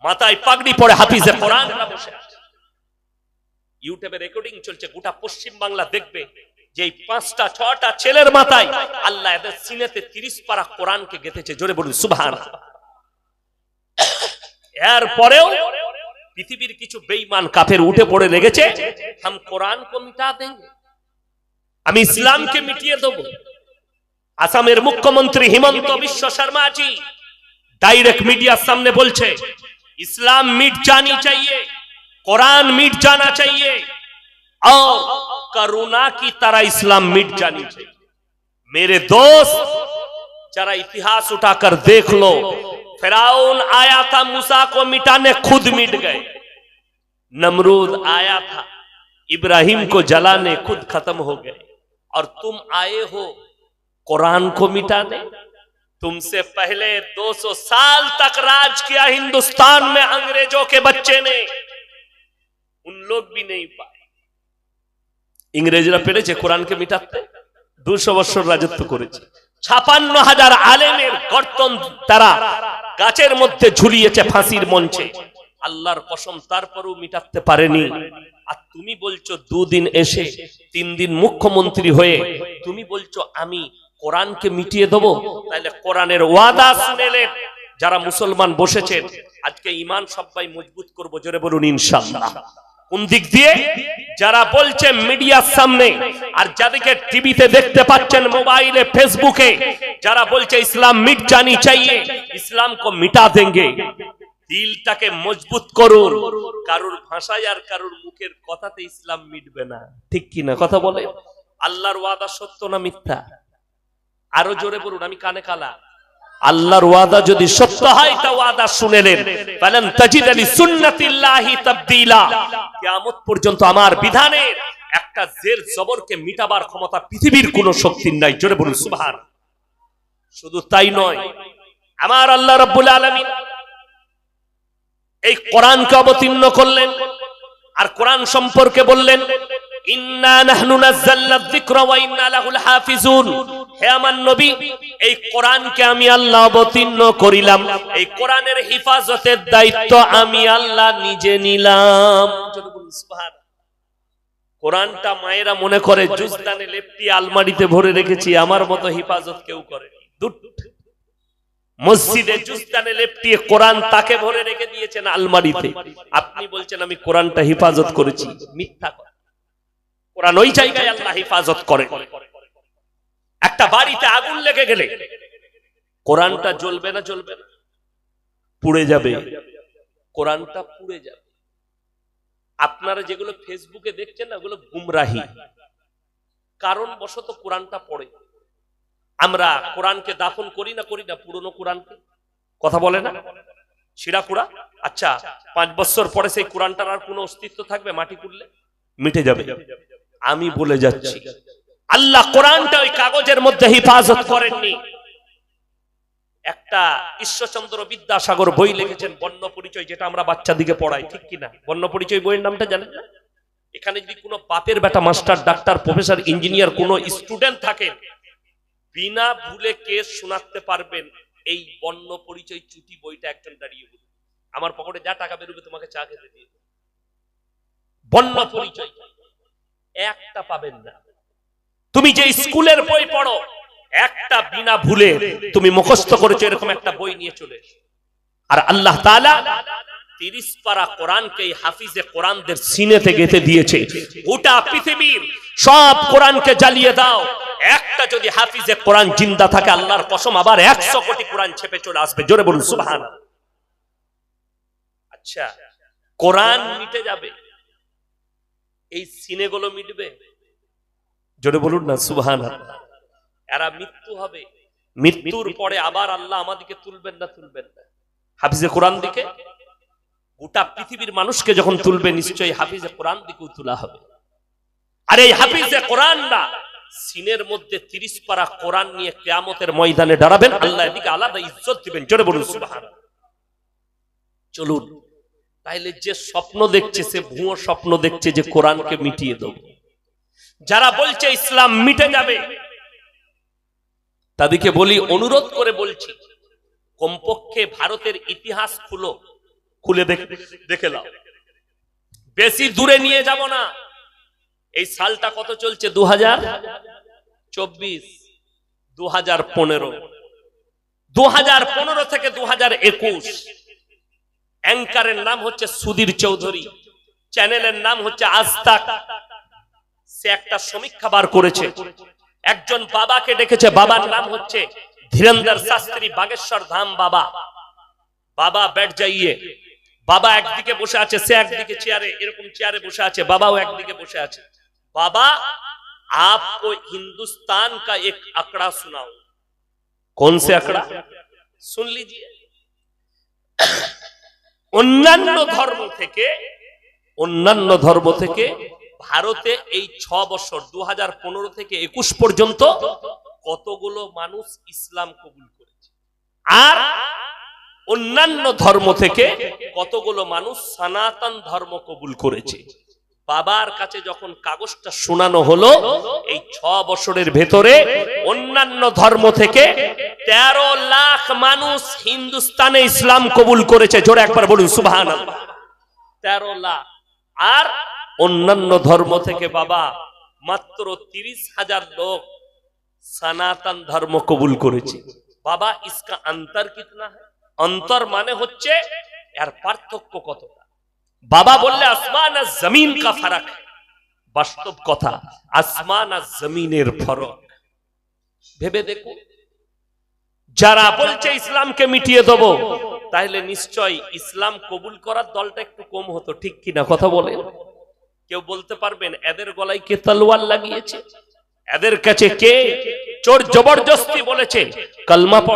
মাথায় পাগড়ি পরে হাফিজে কোরআনরা বসে আছে। ইউটিউবে রেকর্ডিং চলছে, গোটা পশ্চিম বাংলা দেখবে যে 5টা 6টা ছেলের মাথায় আল্লাহ এদের সিনেতে 30 পারা কোরআনকে গেঁথেছে। জোরে বলুন সুবহানাল্লাহ। এরপরেও পৃথিবীর কিছু বেঈমান কাফের উঠে পড়ে লেগেছে, হাম কোরআন কো মিটা দেंगे, আমি ইসলামকে মিটিয়ে দেব। আসামের মুখ্যমন্ত্রী হিমন্ত বিশ্ব শর্মাজি डायरेक्ट मीडिया सामने बोलছে इस्लाम मिट जानी चाहिए, कुरान मिट जाना चाहिए और करुणा की तरह इस्लाम मिट जानी चाहिए। मेरे दोस्त जरा इतिहास उठाकर देख लो, फिरौन आया था मूसा को मिटाने, खुद मिट गए। नमरूद आया था इब्राहिम को जलाने, खुद खत्म हो गए। और तुम आए हो कुरान को मिटाने। तुमसे पहले 200 साल तक राज किया हिंदुस्तान में अंग्रेजों के बच्चे ने, उन लोग भी नहीं पाए। इंग्रेजरा পেরেছে কোরআনকে মিটাতে? 200 বছর রাজত্ব করেছে। 56,000 আলেমের গর্দন তারা গাছের মধ্যে ঝুলিয়েছে ফাঁসির মঞ্চে। আল্লাহর কসম তারপরেও মিটাতে পারেনি। আর তুমি বলছো 2 দিন এসে 3 দিন মুখ্যমন্ত্রী হয়ে তুমি বলছো আমি কোরআনকে মিটিয়ে দেব। তাহলে কোরআনের ওয়াদা শুনেলেন যারা মুসলমান বসেছেন, আজকে ঈমান সবাই মজবুত করব। জোরে বলুন ইনশাআল্লাহ। কোন দিক দিয়ে? যারা বলছে মিডিয়ার সামনে আর যাদেরকে টিভিতে দেখতে পাচ্ছেন, মোবাইলে ফেসবুকে, যারা বলছে ইসলাম মিট জানি চাইয়ে, ইসলাম কো মিটা দেंगे, দিলটাকে মজবুত করুন। কারুর ভাষায় আর কারুর মুখের কথাতে ইসলাম মিটবে না, ঠিক কি না? কথা বলে আল্লাহর ওয়াদা সত্য না মিথ্যা? আরো জোরে বলুন, আমি কানে কালা। আল্লাহর ওয়াদা যদি সত্য হয় তা ওয়াদা শুনেলেন, ফালান তাজিদ লিসুন্নাতিল্লাহি তাবদীলা। কিয়ামত পর্যন্ত আমার বিধানের একটা জের জবরকে মিটাবার ক্ষমতা পৃথিবীর কোনো শক্তির নাই। জোরে বলুন সুবহান। শুধু তাই নয়, আমার আল্লাহ রাব্বুল আলামিন এই কোরআনকে অবতীর্ণ করলেন আর কোরআন সম্পর্কে বললেন ইন্না নাহনু নাযালনা যিকরা ওয়া ইন্না লাহু হাফিজুন। হে আমার নবী, এই কোরআনকে আমি আল্লাহ অবতীর্ণ করিলাম, এই কোরআনের হেফাজতের দায়িত্ব আমি আল্লাহ নিজে নিলাম। সুবহানাল্লাহ। কোরআনটা মায়েরা মনে করে জুজদানে লেপটি আলমারিতে ভরে রেখেছি, আমার মতো হেফাজত কেউ করেনি। মসজিদে জুজদানে লেপটিয়ে কোরআন তাকে ভরে রেখে দিয়েছেন আলমারিতে। আপনি বলছেন আমি কোরআনটা হেফাজত করেছি, মিথ্যা কথা। কোরআন ওই জায়গায় আল্লাহ হেফাজত করে। একটা বাড়িতে আগুন লেগে গেলে কোরআনটা জ্বলবে না? জ্বলবে না, পুড়ে যাবে। কোরআনটা পুড়ে যাবে। আপনারা যেগুলো ফেসবুকে দেখছেন না, ওগুলো গুমরাহি। কারণ বশত কোরআনটা পড়ে। আমরা কোরআনকে দাফন করি না পুরনো কোরআনকে? কথা বলে না? ছিঁড়া কুড়া। আচ্ছা, 5 বছর পরে সেই কোরআনটার আর কোনো অস্তিত্ব থাকবে? মাটি কুড়লে মিটে যাবে। আমি বলে যাচ্ছি, আল্লাহ কোরআনটা ওই কাগজের মধ্যে হেফাজত করেননি। একটা ঈশ্বরচন্দ্র বিদ্যাসাগর বই লিখেছেন বর্ণ পরিচয়, যেটা আমরা বাচ্চাদিকে পড়াই, ঠিক কিনা? বর্ণ পরিচয় বইয়ের নামটা জানেন না? এখানে যদি কোনো বাপের বেটা মাস্টার, ডাক্তার, প্রফেসর, ইঞ্জিনিয়ার কোনো স্টুডেন্ট থাকে, বিনা ভুলে কেস শোনাতে পারবেন এই বর্ণ পরিচয় চুটি বইটা একজন দাঁড়িয়ে বলবে, আমার পকেটে যা টাকা বেরোবে তোমাকে চা খেতে দিয়ে দেব। বর্ণ পরিচয় একটা পাবেন না। তুমি যে স্কুলের বই পড়ো, একটা বিনা ভুলে তুমি মুখস্থ করেছো এরকম একটা বই নিয়ে চলে এসো। আর আল্লাহ তাআলা 30 পারা কোরআনকে হাফিজে কোরআনদের সিনেতে গেঁথে দিয়েছে। গোটা পৃথিবীর সব কোরআনকে জ্বালিয়ে দাও, একটা যদি হাফিজে কোরআন জিন্দা থাকে, আল্লাহর কসম আবার 100 কোটি কোরআন ছেপে চলে আসবে। জোরে বলুন সুবহানাল্লাহ। আচ্ছা, কোরআন মিটে যাবে, এই সিনেগুলো মিটবে? জোরে বলুন না সুবহানাল্লাহ। এরা মৃত্যু হবে, মৃত্যুর পরে আবার আল্লাহ আমাদেরকে তুলবেন না? তুলবেন না। হাফিজে কোরআন দিকে গোটা পৃথিবীর মানুষকে যখন তুলবে, নিশ্চয়ই হাফিজে কোরআন দিকেও তোলা হবে। আর এই হাফিজে কোরআনরা সিনের মধ্যে 30 পারা কোরআন নিয়ে কিয়ামতের ময়দানে দাঁড়াবেন, আল্লাহ এদিকে আলাদা ইজ্জত দিবেন। জোরে বলুন সুবহানাল্লাহ। চলুন, তাইলে যে স্বপ্ন দেখছে সে ভুয়ো স্বপ্ন দেখছে যে কোরআনকে মিটিয়ে দেব। যারা বলছে ইসলাম মিটে যাবে, তাদেরকে বলি, অনুরোধ করে বলছি, কমপক্ষে ভারতের ইতিহাস খুলো, খুলে দেখে নাও, বেশি দূরে নিয়ে যাব না। এই সালটা কত চলছে? 2024, 2015, 2015 থেকে 2021। অ্যাঙ্কারের নাম হচ্ছে সুধীর চৌধুরী, চ্যানেলের নাম হচ্ছে আজ তাক। সে একটা সমীক্ষা বার করেছে, একজন বাবাকে ডেকেছে, বাবার নাম হচ্ছে ধীরেন্দ্র শাস্ত্রী, বাগেশ্বর ধাম বাবা। বাবা बैठ जाइए, বাবা একদিকে বসে আছে, সে একদিকে চেয়ারে, এরকম চেয়ারে বসে আছে, বাবাও একদিকে বসে আছে। बाबा आपको हिंदुस्तान का एक आंकड़ा सुनाओ। कौन से आंकड़ा? सुन लीजिए। অন্যান্য ধর্ম থেকে ভারতে এই 6 বছর 2015 থেকে 21 পর্যন্ত কতগুলো মানুষ ইসলাম কবুল করেছে, আর অন্যান্য ধর্ম থেকে কতগুলো মানুষ সনাতন ধর্ম কবুল করেছে। বাবার কাছে যখন কাগজটা শোনানো হলো, এই 6 বছরের ভেতরে অন্যান্য ধর্ম থেকে 13 লাখ মানুষ হিন্দুস্তানে ইসলাম কবুল করেছে। জোরে একবার বলুন সুবহানাল্লাহ। 13 লাখ। আর অন্যান্য ধর্ম থেকে বাবা মাত্র 30,000 লোক সনাতন ধর্ম কবুল করেছে। বাবা ইসকা অন্তর কিতনা है? অন্তর মানে হচ্ছে এর পার্থক্য কতটা। বাবা বললে আসমান আর জমিন কা ফারাক। বাস্তব কথা, আসমান আর জমিনের ফরক। ভেবে দেখো, যারা বলছে ইসলামকে মিটিয়ে দেব, তাহলে নিশ্চয় ইসলাম কবুল করার দলটা একটু কম হতো, ঠিক কিনা কথা বলেন? কেউ বলতে পারবেন এদের গলায় কে তলোয়ার লাগিয়েছে? এদের কাছে কে জোর জবরদস্তি বলেছে কলমা পড়?